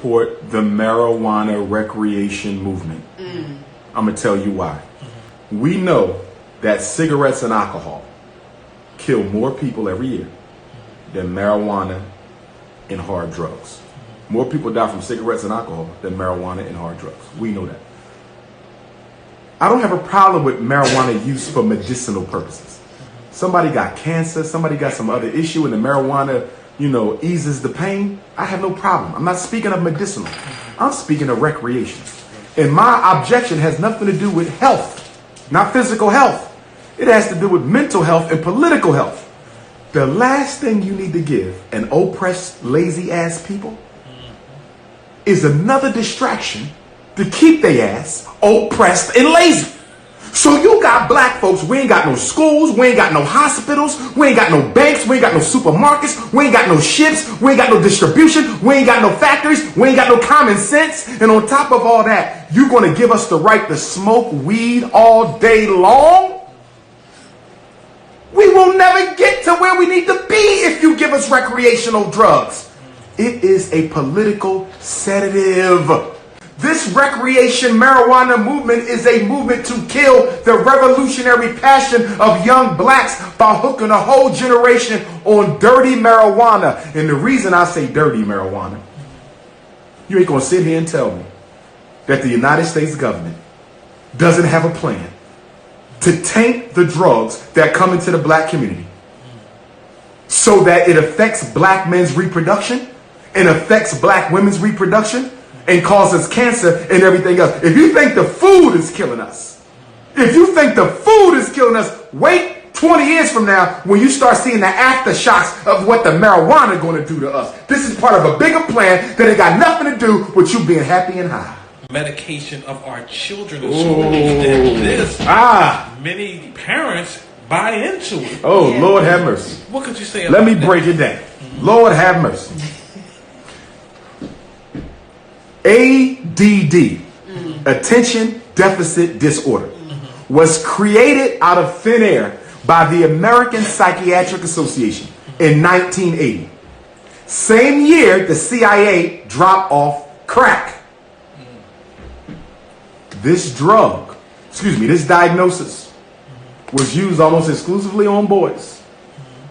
support the marijuana recreation movement. I'm going to tell you why. We know that cigarettes and alcohol kill more people every year than marijuana and hard drugs. More people die from cigarettes and alcohol than marijuana and hard drugs. We know that. I don't have a problem with marijuana use for medicinal purposes. Somebody got cancer, somebody got some other issue, and the marijuana, eases the pain. I have no problem. I'm not speaking of medicinal. I'm speaking of recreation. And my objection has nothing to do with health, not physical health. It has to do with mental health and political health. The last thing you need to give an oppressed, lazy ass people is another distraction to keep their ass oppressed and lazy. So you got black folks, we ain't got no schools, we ain't got no hospitals, we ain't got no banks, we ain't got no supermarkets, we ain't got no ships, we ain't got no distribution, we ain't got no factories, we ain't got no common sense. And on top of all that, you're going to give us the right to smoke weed all day long? We will never get to where we need to be if you give us recreational drugs. It is a political sedative. This recreation marijuana movement is a movement to kill the revolutionary passion of young blacks by hooking a whole generation on dirty marijuana. And the reason I say dirty marijuana, you ain't gonna sit here and tell me that the United States government doesn't have a plan to taint the drugs that come into the black community so that it affects black men's reproduction and affects black women's reproduction and causes cancer and everything else. If you think the food is killing us, wait 20 years from now when you start seeing the aftershocks of what the marijuana going to do to us. This is part of a bigger plan that ain't got nothing to do with you being happy and high. Medication of our children is so that many parents buy into it. Oh, yeah. Lord have mercy. What could you say about that? Let me break it down. Lord have mercy. ADD, Attention Deficit Disorder, was created out of thin air by the American Psychiatric Association in 1980. Same year, the CIA dropped off crack. This diagnosis was used almost exclusively on boys.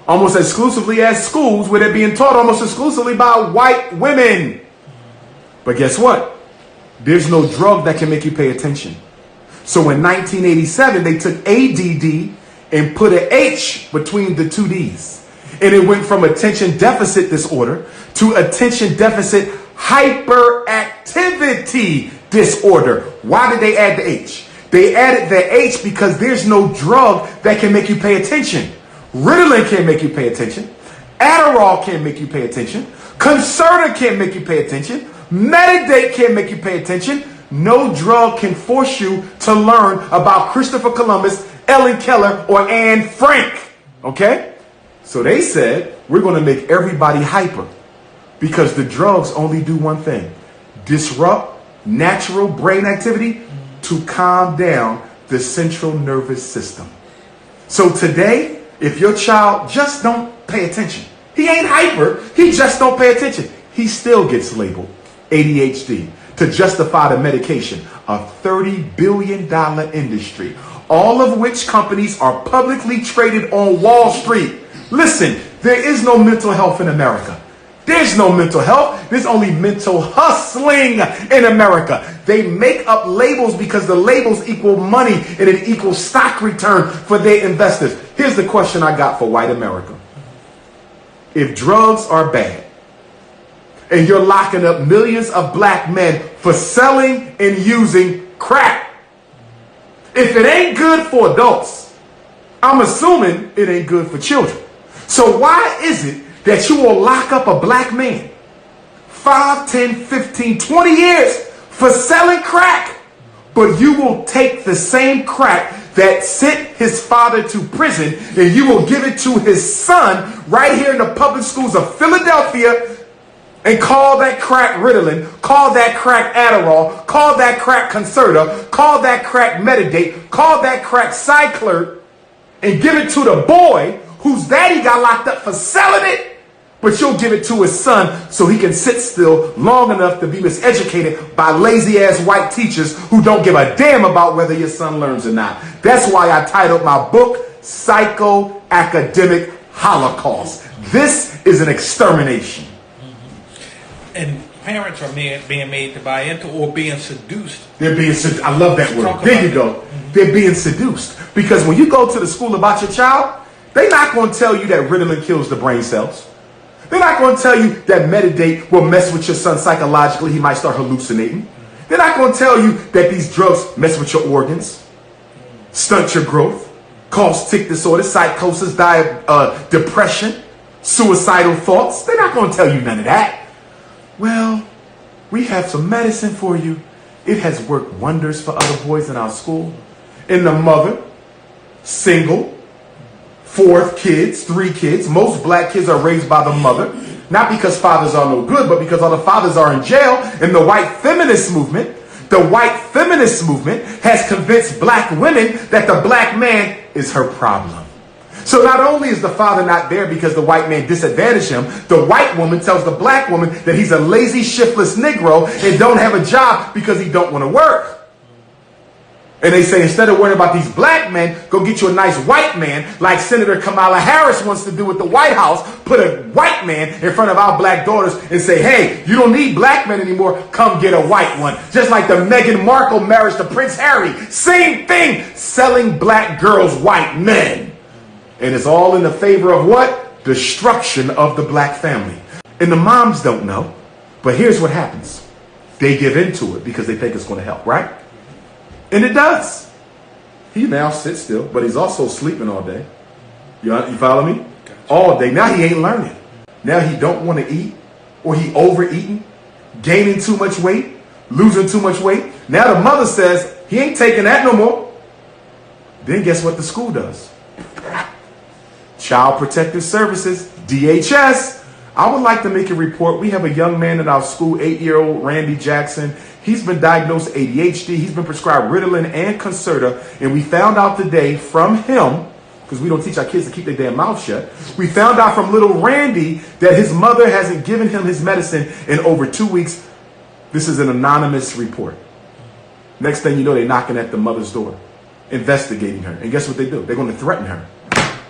Almost exclusively at schools where they're being taught almost exclusively by white women. But guess what? There's no drug that can make you pay attention. So in 1987, they took ADD and put an H between the two D's. And it went from attention deficit disorder to attention deficit hyperactivity disorder. Why did they add the H? They added the H because there's no drug that can make you pay attention. Ritalin can't make you pay attention. Adderall can't make you pay attention. Concerta can't make you pay attention. Metadate can't make you pay attention. No drug can force you to learn about Christopher Columbus, Ellen Keller, or Anne Frank. Okay? So they said, we're going to make everybody hyper because the drugs only do one thing: disrupt natural brain activity to calm down the central nervous system. So today, if your child just don't pay attention, he ain't hyper, he just don't pay attention, he still gets labeled ADHD to justify the medication, a $30 billion industry, all of which companies are publicly traded on Wall Street. Listen, there is no mental health in America. There's no mental health. There's only mental hustling in America. They make up labels because the labels equal money and it equals stock return for their investors. Here's the question I got for white America. If drugs are bad, and you're locking up millions of black men for selling and using crack, if it ain't good for adults, I'm assuming it ain't good for children. So why is it that you will lock up a black man 5, 10, 15, 20 years for selling crack, but you will take the same crack that sent his father to prison and you will give it to his son right here in the public schools of Philadelphia and call that crack Ritalin, call that crack Adderall, call that crack Concerta, call that crack Metadate, call that crack Cycler, and give it to the boy whose daddy got locked up for selling it? but you'll give it to his son so he can sit still long enough to be miseducated by lazy-ass white teachers who don't give a damn about whether your son learns or not. That's why I titled my book, Psychoacademic Holocaust. This is an extermination. And parents are being made to buy into or being seduced. They're being seduced. I love that word. There you go. They're being seduced. Because when you go to the school about your child, they're not going to tell you that Ritalin kills the brain cells. They're not going to tell you that Metadate will mess with your son psychologically. He might start hallucinating. They're not going to tell you that these drugs mess with your organs, stunt your growth, cause tic disorder, psychosis, depression, suicidal thoughts. They're not going to tell you none of that. Well, we have some medicine for you. It has worked wonders for other boys in our school. And the mother, single, 4 kids, 3 kids. Most black kids are raised by the mother. Not because fathers are no good, but because all the fathers are in jail. And the white feminist movement has convinced black women that the black man is her problem. So not only is the father not there because the white man disadvantaged him, the white woman tells the black woman that he's a lazy, shiftless Negro and don't have a job because he don't want to work. And they say, instead of worrying about these black men, go get you a nice white man like Senator Kamala Harris wants to do with the White House. Put a white man in front of our black daughters and say, hey, you don't need black men anymore. Come get a white one. Just like the Meghan Markle marriage to Prince Harry. Same thing, selling black girls white men. And it's all in the favor of what? Destruction of the black family. And the moms don't know. But here's what happens. They give into it because they think it's going to help, right? And it does. He now sits still, but he's also sleeping all day. You follow me? Gotcha. All day. Now he ain't learning. Now he don't want to eat, or he overeating, gaining too much weight, losing too much weight. Now the mother says he ain't taking that no more. Then guess what the school does? Child Protective Services, DHS. I would like to make a report. We have a young man in our school, 8-year-old Randy Jackson. He's been diagnosed ADHD. He's been prescribed Ritalin and Concerta. And we found out today from him, because we don't teach our kids to keep their damn mouth shut. We found out from little Randy that his mother hasn't given him his medicine in over 2 weeks. This is an anonymous report. Next thing you know, they're knocking at the mother's door, investigating her. And guess what they do? They're going to threaten her.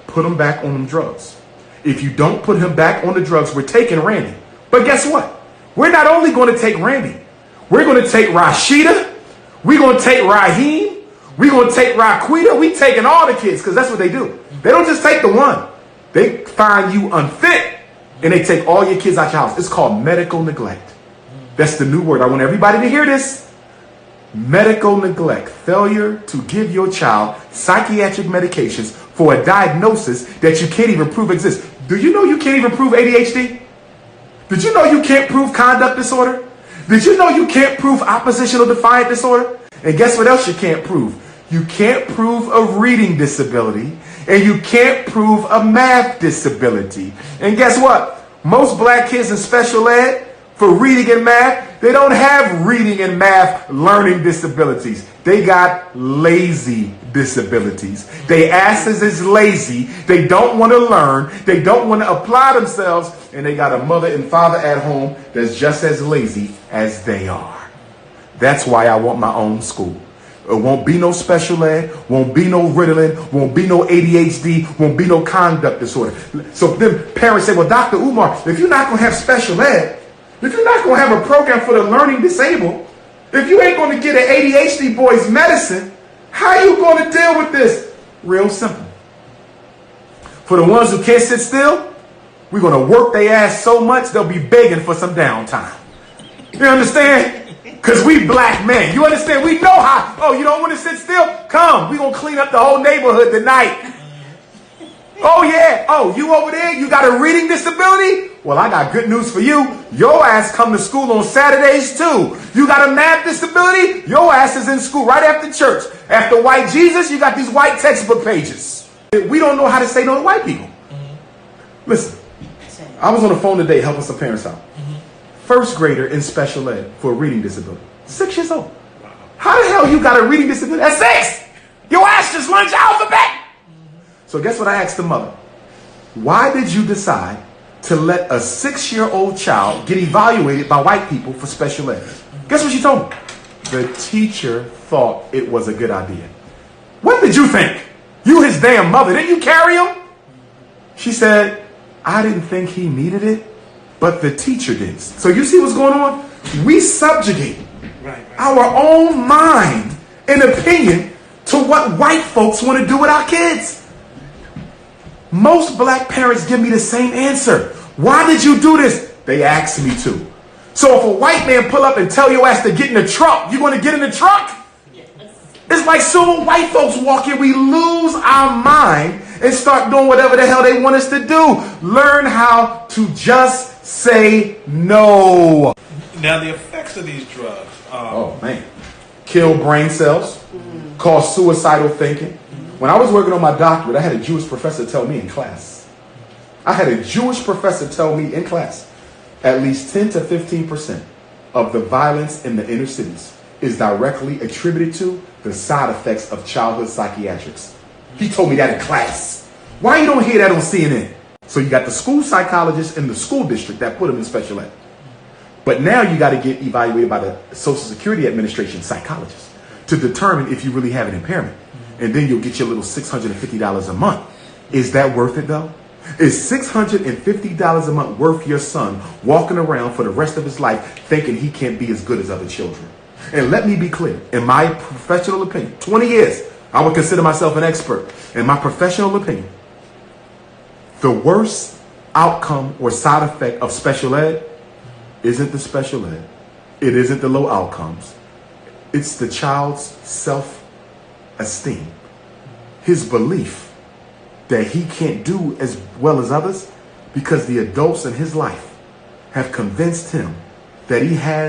Put him back on them drugs. If you don't put him back on the drugs, we're taking Randy. But guess what? We're not only going to take Randy. We're going to take Rashida. We're going to take Raheem. We're going to take Raquita. We're taking all the kids because that's what they do. They don't just take the one. They find you unfit and they take all your kids out your house. It's called medical neglect. That's the new word. I want everybody to hear this. Medical neglect. Failure to give your child psychiatric medications for a diagnosis that you can't even prove exists. Do you know you can't even prove ADHD? Did you know you can't prove conduct disorder? Did you know you can't prove oppositional defiant disorder? And guess what else you can't prove? You can't prove a reading disability, and you can't prove a math disability. And guess what? Most black kids in special ed for reading and math, they don't have reading and math learning disabilities. They got lazy disabilities. They asses is lazy. They don't want to learn. They don't want to apply themselves. And they got a mother and father at home that's just as lazy as they are. That's why I want my own school. It won't be no special ed, won't be no Ritalin, won't be no ADHD, won't be no conduct disorder. So then parents say, well, Dr. Umar, if you're not going to have special ed, if you're not going to have a program for the learning disabled, if you ain't going to get an ADHD boy's medicine, how are you going to deal with this? Real simple. For the ones who can't sit still, we're going to work their ass so much they'll be begging for some downtime. You understand? Because we black men. You understand? We know how. Oh, you don't want to sit still? Come. We're going to clean up the whole neighborhood tonight. Oh, yeah. Oh, you over there? You got a reading disability? Well, I got good news for you. Your ass come to school on Saturdays, too. You got a math disability? Your ass is in school right after church. After white Jesus, you got these white textbook pages. We don't know how to say no to white people. Listen, I was on the phone today helping some parents out. First grader in special ed for a reading disability. 6 years old. How the hell you got a reading disability at 6? Your ass just learned your alphabet. So guess what I asked the mother? Why did you decide to let a 6-year-old child get evaluated by white people for special ed. Guess what she told me? The teacher thought it was a good idea. What did you think? You his damn mother. Didn't you carry him? She said, I didn't think he needed it, but the teacher did. So you see what's going on? We subjugate our own mind and opinion to what white folks want to do with our kids. Most black parents give me the same answer. Why did you do this? They asked me to. So if a white man pull up and tell your ass to get in the truck, you going to get in the truck? Yes. It's like soon white folks walk in, we lose our mind and start doing whatever the hell they want us to do. Learn how to just say no. Now the effects of these drugs. Oh man, kill brain cells, cause suicidal thinking. When I was working on my doctorate, I had a Jewish professor tell me in class. At least 10 to 15% of the violence in the inner cities is directly attributed to the side effects of childhood psychiatrics. He told me that in class. Why you don't hear that on CNN? So you got the school psychologist in the school district that put him in special ed. But now you got to get evaluated by the Social Security Administration psychologist to determine if you really have an impairment. And then you'll get your little $650 a month. Is that worth it though? Is $650 a month worth your son walking around for the rest of his life thinking he can't be as good as other children? And let me be clear, in my professional opinion, 20 years, I would consider myself an expert. In my professional opinion, the worst outcome or side effect of special ed isn't the special ed. It isn't the low outcomes. It's the child's self-esteem. His belief that he can't do as well as others because the adults in his life have convinced him that he has